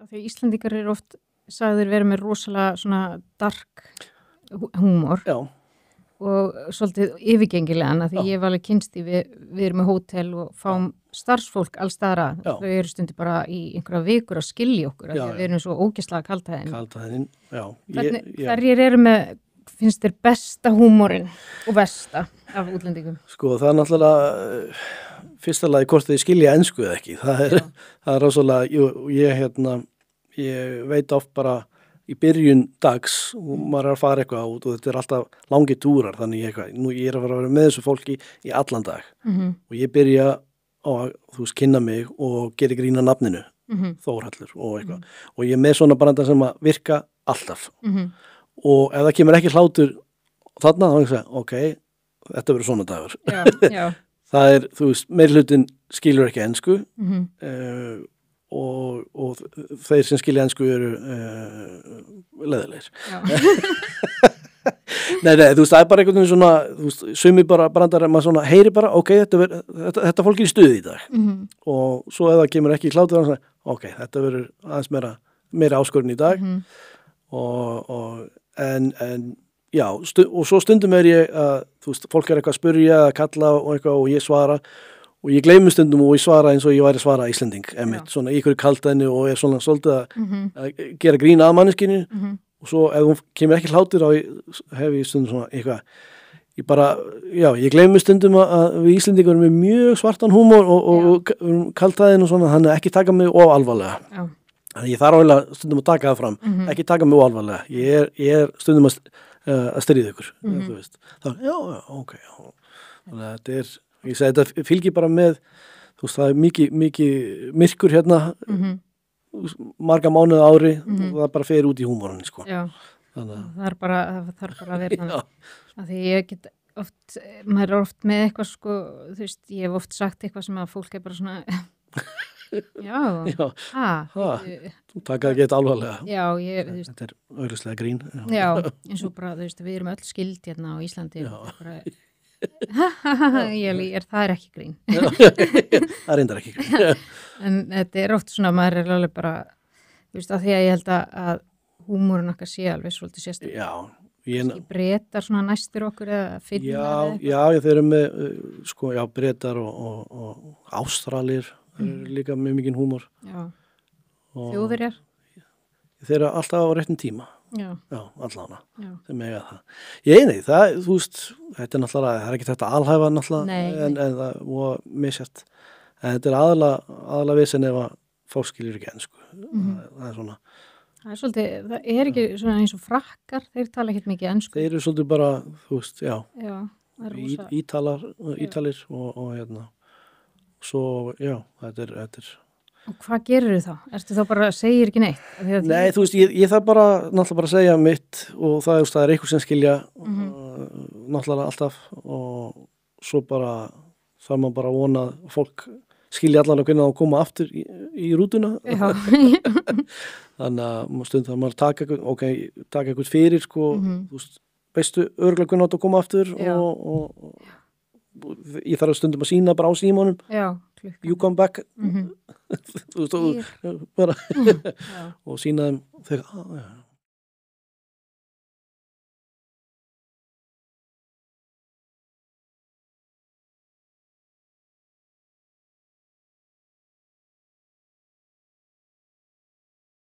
Því Íslendingar eru oft sagðir vera með rosalega svona dark húmor. Já. Og svolítið yfirgengilegan að því ég var alveg kynst í við erum með hótel og fáum starfsfólk alls staðar að þau eru stundir bara í einhverja vikur að skilja okkur að við erum svo ógeðslega kaldhæðin. Já. Hverjir eru með, finnst þér besta húmorinn og versta af útlendingum? Sko það náttúrulega fyrsta lagi hvort þið skilja ensku eða ekki. Það er rosalega, ég veit oft bara í byrjun dags og maður að fara eitthvað út og þetta alltaf langi túrar þannig ég er að vera með þessu fólki í allan dag og ég byrja á að kynna mig og gera grína nafninu Þórhallur og eitthvað og ég er með svona branda sem að virka alltaf og ef það kemur ekki hlátur þarna þá ég ok, þetta verður svona dagur það er, meirhlutin skilur ekki ensku og þeir sem skilja ensku eru leðilegir nei, það er bara einhvern veginn svona sumi bara brandar maður svona heyri bara, ok, þetta fólk er í stuði í dag og svo ef það kemur ekki hlátur ok, þetta verður aðeins meira áskorun í dag en já, og svo stundum er ég að fólk er eitthvað að spyrja eða kalla og eitthvað og ég svara og ég gleymi stundum og ég svara eins og ég væri að svara Íslending, svona í hverju kaldæðinu og er svona svolítið að gera grín að manneskinu og svo ef hún kemur ekki hlátur á hef ég stundum svona eitthvað ég gleymi stundum að við Íslendingar erum með mjög svartan húmor og kaldæðin og svona, þannig ekki taka mig of alvarlega þannig ég þarf álega stundum að taka það fram ekki taka mig of alvarlega ég er stundum að stríða ykkur þú veist, ok þannig að þetta er ég segi þetta fylgir bara með það er mikið myrkur hérna marga mánuði ári og það bara fer út í húmorinn sko. Það þarf bara að vera þannig að því ég get oft maður er oft með eitthvað sko þú veist, ég hef oft sagt eitthvað sem að fólk er bara svona þú taka það geta alvarlega þetta er augljóslega grín eins og bara, þú veist, við erum öll skild hérna á Íslandi það er ekki grín það reyndar ekki grín en þetta er oft svona, maður er alveg bara þú veist, af því að ég held að húmórinn okkar sé alveg svolítið sérstaklega Bretar svona næstur okkur eða Finnar þeir eru með Bretar og Ástralir líka með mikinn húmór Þjóðverjar þeir eru alltaf á réttum tíma allána þeim eiga það þú veist, þetta er náttúrulega það er ekki þetta alhæfa náttúrulega en það er misjast en þetta er aðalega vesen ef að fólk skilur ekki ensku það er svona það er svolítið, það er ekki svona eins og frakkar þeir tala ekkert mikið ensku þeir eru svolítið bara, þú veist, ítalir og svo, þetta er Og hvað gerir þá? Ertu þá bara að segja ekki neitt? Nei, þú veist, ég þarf bara náttúrulega bara að segja mitt og það er eitthvað sem skilja náttúrulega alltaf og svo bara þarf maður bara að vona að fólk skilja allavega hvernig það koma aftur í rútuna þannig að stundum það maður taka eitthvað fyrir sko, þú veist, veistu örgulega hvernig það koma aftur og ég þarf stundum að sína bara á símanum you come back þú veist, bara og sína þeim þegar